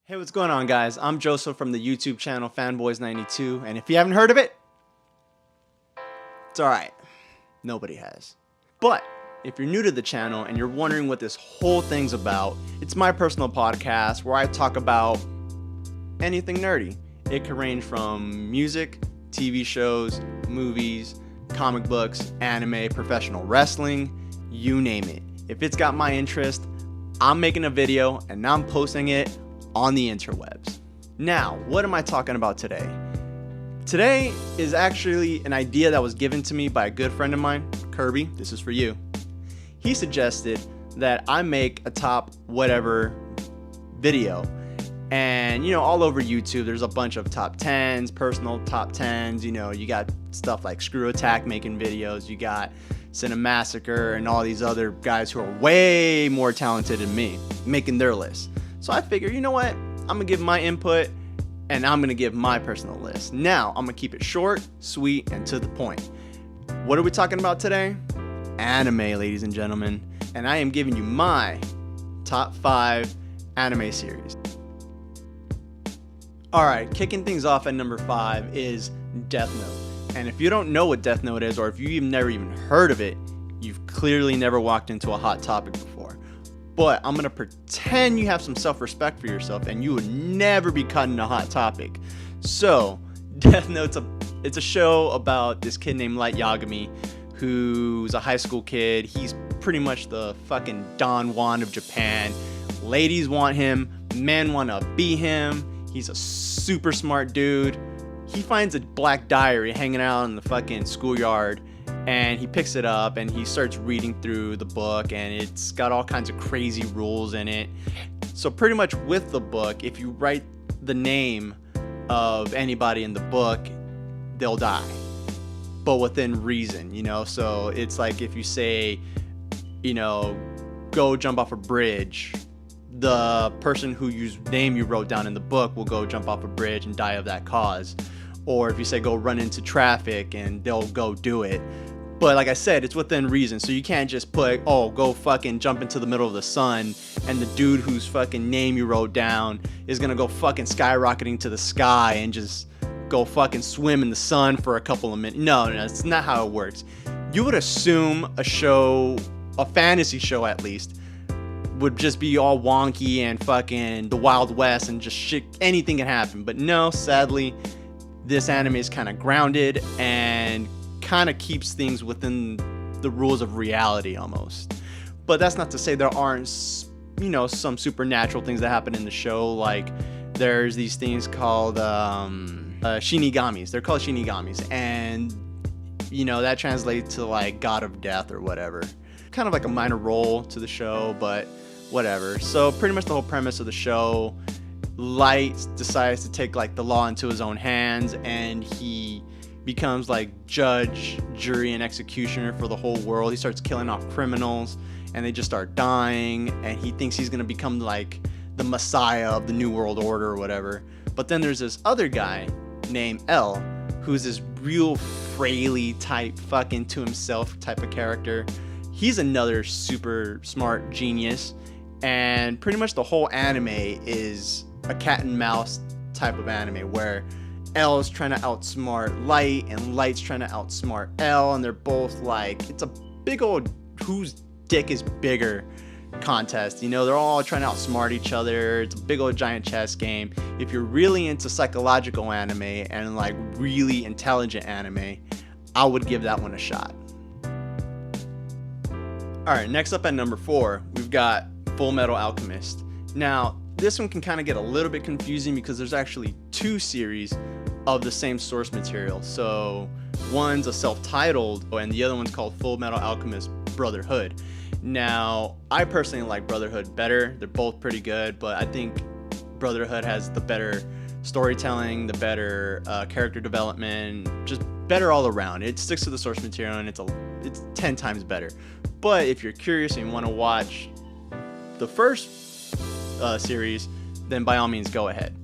Hey, what's going on, guys? I'm Joseph from the YouTube channel Fanboys92, and if you haven't heard of it, it's alright. Nobody has. But if you're new to the channel and you're wondering what this whole thing's about, it's my personal podcast where I talk about anything nerdy. It can range from music, TV shows, movies, comic books, anime, professional wrestling, you name it. If it's got my interest, I'm making a video and I'm posting it on the interwebs. Now, what am I talking about today? Today is actually an idea that was given to me by a good friend of mine, Kirby. This is for you. He suggested that I make a top whatever video. And, all over YouTube, there's a bunch of top 10s, personal top 10s. You got stuff like Screw Attack making videos. You got Cinemassacre and all these other guys who are way more talented than me making their lists. So I figure, you know what? I'm going to give my input and I'm going to give my personal list. Now, I'm going to keep it short, sweet, and to the point. What are we talking about today? Anime, ladies and gentlemen. And I am giving you my top 5 anime series. Alright, kicking things off at number 5 is Death Note. And if you don't know what Death Note is, or if you've never even heard of it, you've clearly never walked into a hot topic before. But I'm going to pretend you have some self-respect for yourself and you would never be caught in a hot topic. So, Death Note's it's a show about this kid named Light Yagami, who's a high school kid. He's pretty much the fucking Don Juan of Japan. Ladies want him, men want to be him. He's a super smart dude. He finds a black diary hanging out in the fucking schoolyard, and he picks it up and he starts reading through the book, and it's got all kinds of crazy rules in it. So pretty much with the book, if you write the name of anybody in the book, they'll die, but within reason, so it's like if you say, go jump off a bridge, the person whose name you wrote down in the book will go jump off a bridge and die of that cause. Or if you say go run into traffic, and they'll go do it. But like I said, it's within reason, so you can't just put, go fucking jump into the middle of the sun, and the dude whose fucking name you wrote down is gonna go fucking skyrocketing to the sky and just go fucking swim in the sun for a couple of minutes. No, it's not how it works. You would assume a fantasy show at least, would just be all wonky and fucking the Wild West and just shit, anything can happen. But no, sadly, this anime is kind of grounded and kind of keeps things within the rules of reality almost. But that's not to say there aren't, some supernatural things that happen in the show. Like there's these things called shinigamis. They're called shinigamis, and that translates to like god of death or whatever. Kind of like a minor role to the show, but whatever. So pretty much the whole premise of the show, Light decides to take like the law into his own hands, and he becomes like judge, jury, and executioner for the whole world. He starts killing off criminals, and they just start dying, and he thinks he's gonna become like the messiah of the new world order or whatever. But then there's this other guy named L, who's this real fraily type, fucking to himself type of character. He's another super smart genius, and pretty much the whole anime is a cat and mouse type of anime where L is trying to outsmart Light and Light's trying to outsmart L, and they're both like, it's a big old whose dick is bigger contest. They're all trying to outsmart each other. It's a big old giant chess game. If you're really into psychological anime and like really intelligent anime, I would give that one a shot. Alright, next up at number 4, we've got Full Metal Alchemist. Now, this one can kind of get a little bit confusing because there's actually 2 series of the same source material. So one's a self-titled and the other one's called Full Metal Alchemist Brotherhood. Now, I personally like Brotherhood better. They're both pretty good, but I think Brotherhood has the better storytelling, the better character development, just better all around. It sticks to the source material, and it's 10 times better. But if you're curious and you want to watch the first series, then by all means go ahead.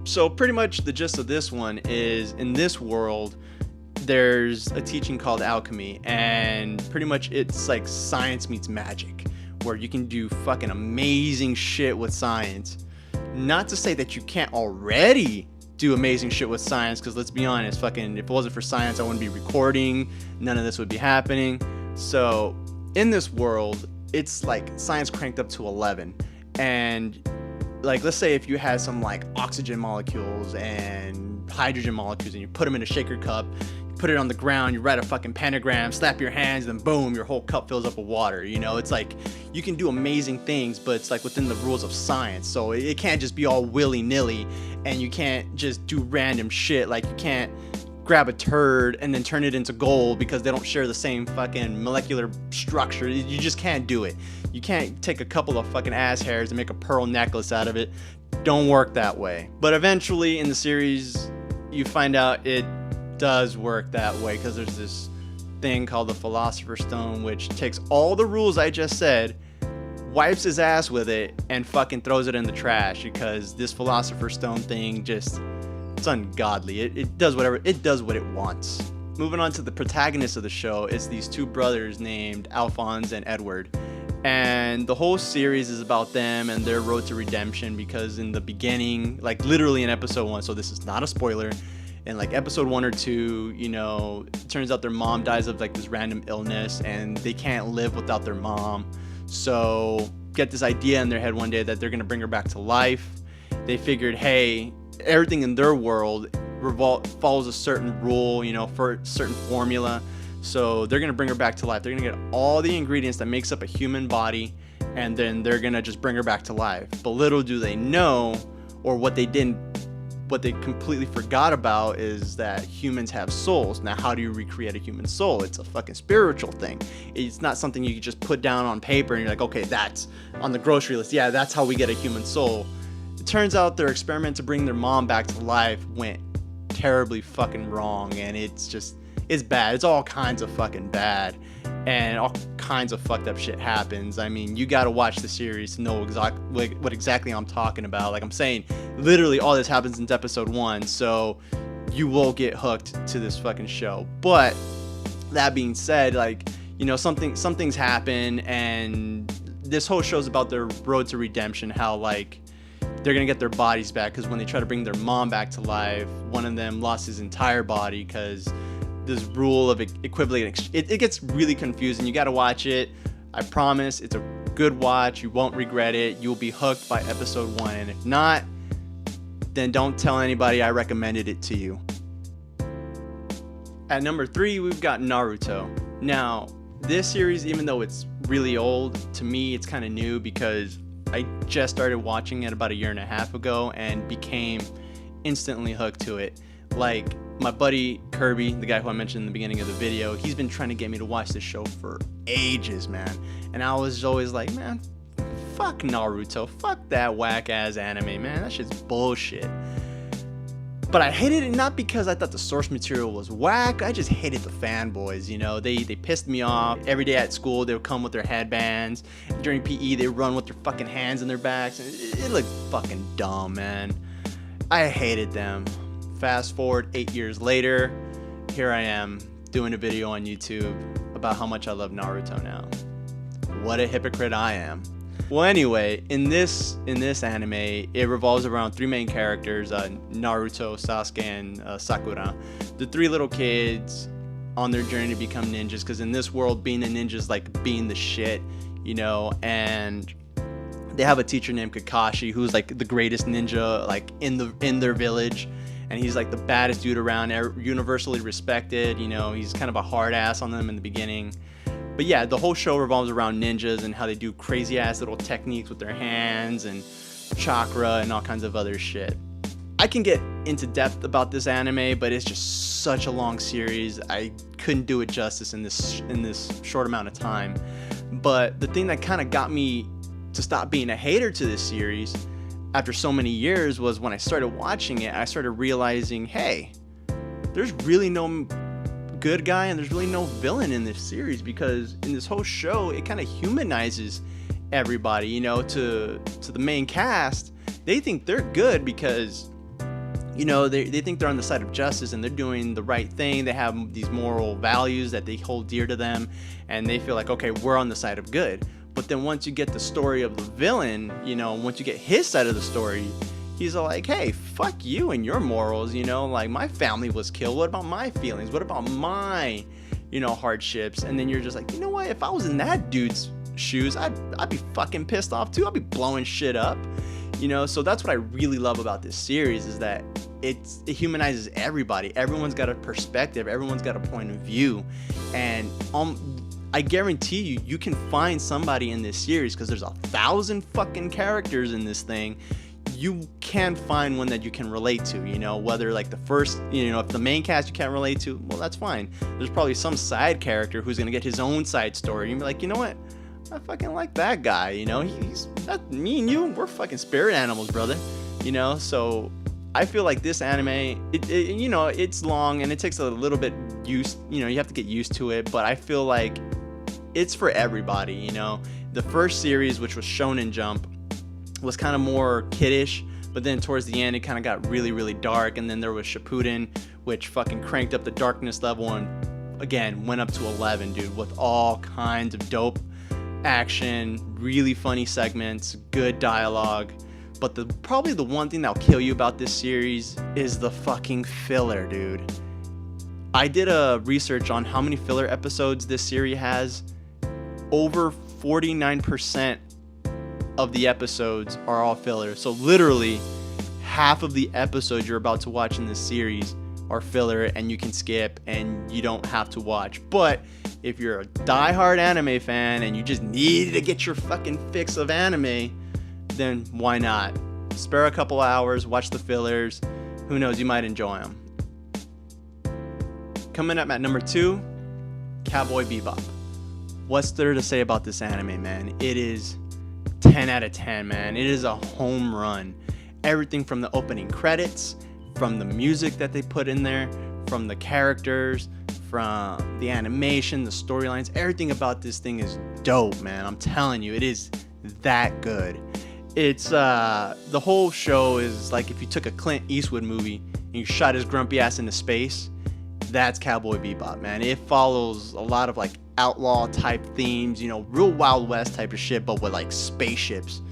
So pretty much the gist of this one is, in this world there's a teaching called alchemy, and pretty much it's like science meets magic, where you can do fucking amazing shit with science. Not to say that you can't already do amazing shit with science, because let's be honest, fucking, if it wasn't for science, I wouldn't be recording, none of this would be happening. So in this world, it's like science cranked up to 11, and like, let's say if you had some like oxygen molecules and hydrogen molecules and you put them in a shaker cup, you put it on the ground, you write a fucking pentagram, slap your hands, then boom, your whole cup fills up with water. You know, it's like you can do amazing things, but it's like within the rules of science. So it can't just be all willy-nilly, and you can't just do random shit. Like, you can't grab a turd and then turn it into gold because they don't share the same fucking molecular structure. You just can't do it. You can't take a couple of fucking ass hairs and make a pearl necklace out of it. Don't work that way. But eventually in the series, you find out it does work that way, because there's this thing called the Philosopher's Stone, which takes all the rules I just said, wipes his ass with it, and fucking throws it in the trash, because this Philosopher's Stone thing just, it's ungodly. It does whatever, it does what it wants. Moving on to the protagonist of the show, it's these two brothers named Alphonse and Edward. And the whole series is about them and their road to redemption, because in the beginning, like literally in episode 1, so this is not a spoiler, in like episode 1 or 2, you know, it turns out their mom dies of like this random illness and they can't live without their mom. So get this idea in their head one day that they're gonna bring her back to life. They figured, hey, everything in their world follows a certain rule, you know, for a certain formula. So they're gonna bring her back to life. They're gonna get all the ingredients that makes up a human body, and then they're gonna just bring her back to life. But little do they know, or what they completely forgot about, is that humans have souls. Now, how do you recreate a human soul? It's a fucking spiritual thing. It's not something you can just put down on paper and you're like, okay, that's on the grocery list. Yeah, that's how we get a human soul. It turns out their experiment to bring their mom back to life went terribly fucking wrong, and it's bad. It's all kinds of fucking bad, and all kinds of fucked up shit happens. I mean, you gotta watch the series to know what exactly I'm talking about. Like I'm saying, literally all this happens in episode 1, so you will get hooked to this fucking show. But that being said, like, you know, some things happen, and this whole show's about their road to redemption, how like they're gonna get their bodies back, because when they try to bring their mom back to life, one of them lost his entire body, because this rule of equivalent, it gets really confusing. You got to watch it. I promise it's a good watch. You won't regret it. You'll be hooked by episode 1, and if not, then don't tell anybody I recommended it to you. At number 3, we've got Naruto. Now, this series, even though it's really old, to me it's kind of new, because I just started watching it about a year and a half ago and became instantly hooked to it. Like, my buddy Kirby, the guy who I mentioned in the beginning of the video, he's been trying to get me to watch this show for ages, man. And I was always like, man, fuck Naruto. Fuck that whack-ass anime, man. That shit's bullshit. But I hated it not because I thought the source material was whack. I just hated the fanboys, you know. They pissed me off. Every day at school, they would come with their headbands. During PE, they run with their fucking hands in their backs. It looked fucking dumb, man. I hated them. Fast forward 8 years later, here I am doing a video on YouTube about how much I love Naruto now. What a hypocrite I am. Well, anyway, in this anime, it revolves around 3 main characters, Naruto, Sasuke, and Sakura. The 3 little kids on their journey to become ninjas, because in this world, being a ninja is like being the shit, you know. And they have a teacher named Kakashi, who's like the greatest ninja like in their village. And he's like the baddest dude around, universally respected. You know, he's kind of a hard ass on them in the beginning. But yeah, the whole show revolves around ninjas and how they do crazy ass little techniques with their hands and chakra and all kinds of other shit. I can get into depth about this anime, but it's just such a long series. I couldn't do it justice in this short amount of time. But the thing that kind of got me to stop being a hater to this series after so many years was when I started watching it, I started realizing, hey, there's really no good guy and there's really no villain in this series, because in this whole show, it kind of humanizes everybody, you know, to the main cast. They think they're good because, you know, they think they're on the side of justice and they're doing the right thing. They have these moral values that they hold dear to them, and they feel like, okay, we're on the side of good. But then once you get the story of the villain, you know, once you get his side of the story, he's like, hey, fuck you and your morals, you know, like my family was killed. What about my feelings? What about my, you know, hardships? And then you're just like, you know what? If I was in that dude's shoes, I'd be fucking pissed off too. I'd be blowing shit up, you know. So that's what I really love about this series, is that it humanizes everybody. Everyone's got a perspective. Everyone's got a point of view, and I guarantee you can find somebody in this series, because there's 1,000 fucking characters in this thing. You can find one that you can relate to, you know, whether like the first, you know, if the main cast you can't relate to, well, that's fine. There's probably some side character who's gonna get his own side story. You'll be like, you know what? I fucking like that guy, you know, he's that, me and you, we're fucking spirit animals, brother, you know. So I feel like this anime, it you know, it's long and it takes a little bit you know, you have to get used to it, but I feel like it's for everybody, you know. The first series, which was Shonen Jump, was kind of more kiddish, but then towards the end it kind of got really, really dark, and then there was Shippuden, which fucking cranked up the darkness level and again went up to 11, dude, with all kinds of dope action, really funny segments, good dialogue. But probably the one thing that'll kill you about this series is the fucking filler, dude. I did a research on how many filler episodes this series has. Over 49% of the episodes are all filler. So literally half of the episodes you're about to watch in this series are filler, and you can skip and you don't have to watch. But if you're a diehard anime fan and you just need to get your fucking fix of anime, then why not? Spare a couple hours, watch the fillers. Who knows, you might enjoy them. Coming up at number 2, Cowboy Bebop. What's there to say about this anime, man? It is 10 out of 10, man. It is a home run. Everything from the opening credits, from the music that they put in there, from the characters, from the animation, the storylines, everything about this thing is dope, man. I'm telling you, it is that good. It's the whole show is like if you took a Clint Eastwood movie and you shot his grumpy ass into space. That's Cowboy Bebop, man. It follows a lot of like outlaw type themes, you know, real Wild West type of shit, but with like spaceships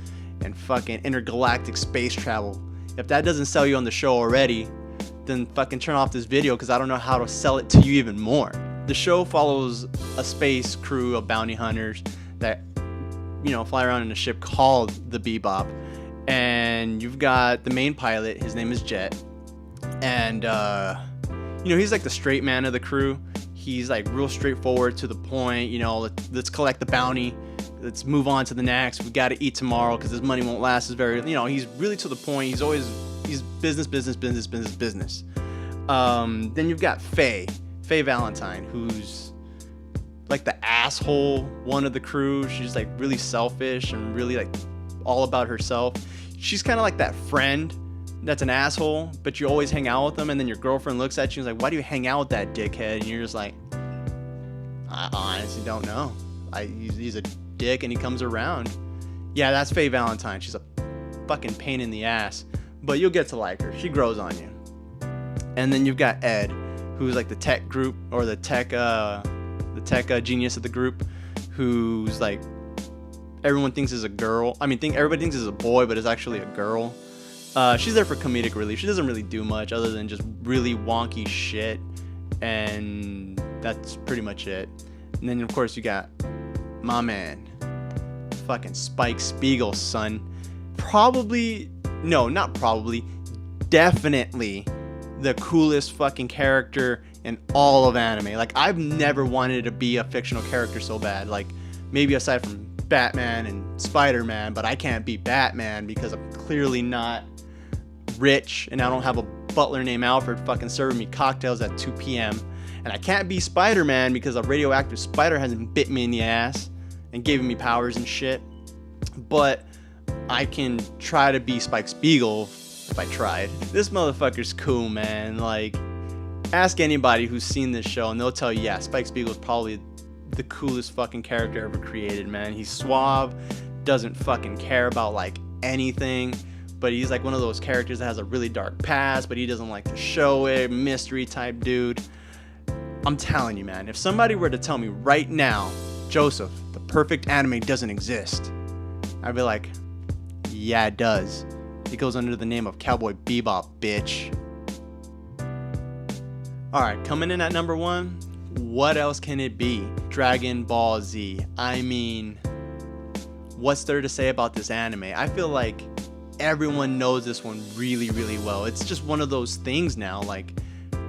and fucking intergalactic space travel. If that doesn't sell you on the show already, then fucking turn off this video, because I don't know how to sell it to you even more. The show follows a space crew of bounty hunters that, you know, fly around in a ship called the Bebop, and you've got the main pilot. His name is Jet, and you know, he's like the straight man of the crew. He's like real straightforward, to the point, you know, let's collect the bounty, let's move on to the next, we got to eat tomorrow because this money won't last. Is very, you know, he's really to the point. He's business. Then you've got Faye Valentine, who's like the asshole one of the crew. She's like really selfish and really like all about herself. She's kind of like that friend that's an asshole, but you always hang out with them, and then your girlfriend looks at you and is like, why do you hang out with that dickhead? And you're just like, I honestly don't know. He's a dick and he comes around. Yeah, that's Faye Valentine. She's a fucking pain in the ass, but you'll get to like her. She grows on you. And then you've got Ed, who's like the tech group, or the tech genius of the group, who's like, everyone thinks is a girl. I mean, everybody thinks is a boy, but it's actually a girl. She's there for comedic relief. She doesn't really do much other than just really wonky shit, and that's pretty much it. And then of course you got my man, fucking Spike Spiegel, son. Definitely the coolest fucking character in all of anime. Like, I've never wanted to be a fictional character so bad. Like, maybe aside from Batman and Spider-Man, but I can't be Batman because I'm clearly not rich and I don't have a butler named Alfred fucking serving me cocktails at 2 p.m. And I can't be Spider-Man because a radioactive spider hasn't bit me in the ass and given me powers and shit. But I can try to be Spike Spiegel if I tried. This motherfucker's cool, man. Like, ask anybody who's seen this show and they'll tell you, yeah, Spike Spiegel is probably the coolest fucking character ever created, man. He's suave, doesn't fucking care about like anything, but he's like one of those characters that has a really dark past, but he doesn't like to show it. Mystery type dude. I'm telling you, man, if somebody were to tell me right now Joseph, the perfect anime doesn't exist. I'd be like, yeah, it does. It goes under the name of Cowboy Bebop, bitch. Alright, coming in at number 1, what else can it be? Dragon Ball Z. I mean, what's there to say about this anime? I feel like everyone knows this one really, really well. It's just one of those things now, like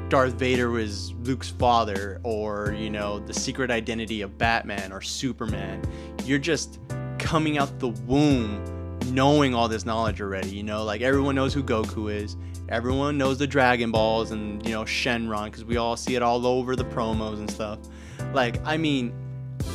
Darth Vader was Luke's father, or, you know, the secret identity of Batman or Superman. You're just coming out the womb knowing all this knowledge already, you know, like everyone knows who Goku is. Everyone knows the Dragon Balls and, you know, Shenron, because we all see it all over the promos and stuff. Like, I mean,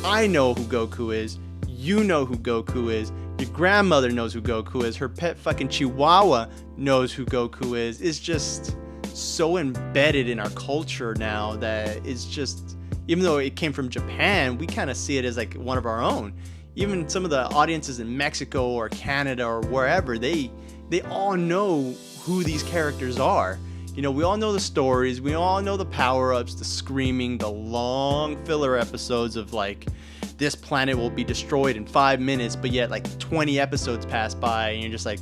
I know who Goku is. You know who Goku is. Your grandmother knows who Goku is. Her pet fucking Chihuahua knows who Goku is. It's just so embedded in our culture now that it's just, even though it came from Japan, we kind of see it as like one of our own. Even some of the audiences in Mexico or Canada or wherever, they all know who these characters are. You know, we all know the stories, we all know the power-ups, the screaming, the long filler episodes of like, this planet will be destroyed in 5 minutes, but yet like 20 episodes pass by and you're just like,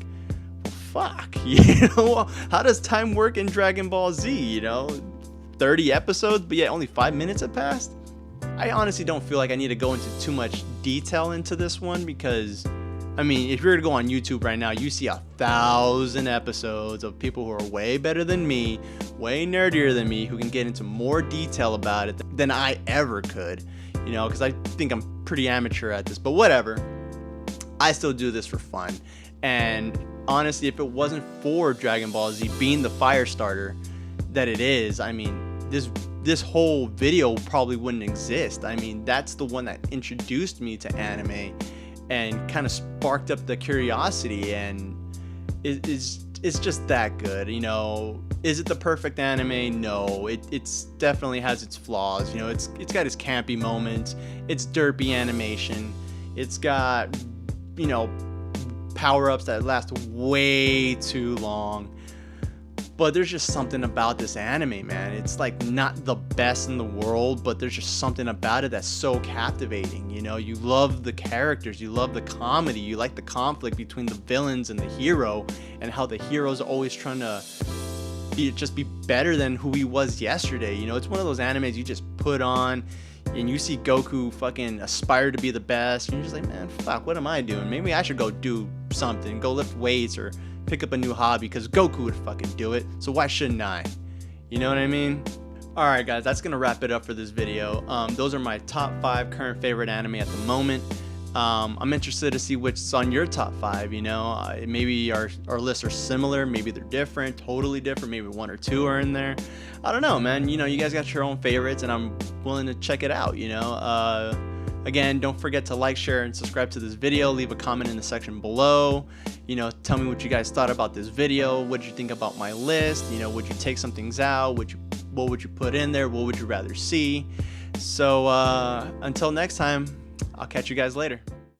fuck, you know, how does time work in Dragon Ball Z, you know, 30 episodes, but yet only 5 minutes have passed? I honestly don't feel like I need to go into too much detail into this one, because I mean, if you were to go on YouTube right now, you see 1,000 episodes of people who are way better than me, way nerdier than me, who can get into more detail about it than I ever could, you know, because I think I'm pretty amateur at this, but whatever. I still do this for fun. And honestly, if it wasn't for Dragon Ball Z being the fire starter that it is, I mean, this whole video probably wouldn't exist. I mean, that's the one that introduced me to anime and kind of sparked up the curiosity, and it's just that good, you know. Is it the perfect anime? No, it's definitely has its flaws, you know. It's got its campy moments, it's derpy animation, it's got, you know, power-ups that last way too long. But there's just something about this anime, man. It's like not the best in the world, but there's just something about it that's so captivating. You know, you love the characters, you love the comedy, you like the conflict between the villains and the hero, and how the hero's always trying to be better than who he was yesterday. You know, it's one of those animes you just put on and you see Goku fucking aspire to be the best, and you're just like, man, fuck, what am I doing? Maybe I should go do something, go lift weights or pick up a new hobby, because Goku would fucking do it, so why shouldn't I? You know what I mean? Alright guys, that's gonna wrap it up for this video. Those are my top 5 current favorite anime at the moment. I'm interested to see which's on your top 5, you know. Maybe our lists are similar, maybe they're different, totally different, maybe 1 or 2 are in there. I don't know, man. You know, you guys got your own favorites and I'm willing to check it out, you know. Again, don't forget to like, share, and subscribe to this video. Leave a comment in the section below. You know, tell me what you guys thought about this video. What did you think about my list? You know, would you take some things out? What would you put in there? What would you rather see? So until next time, I'll catch you guys later.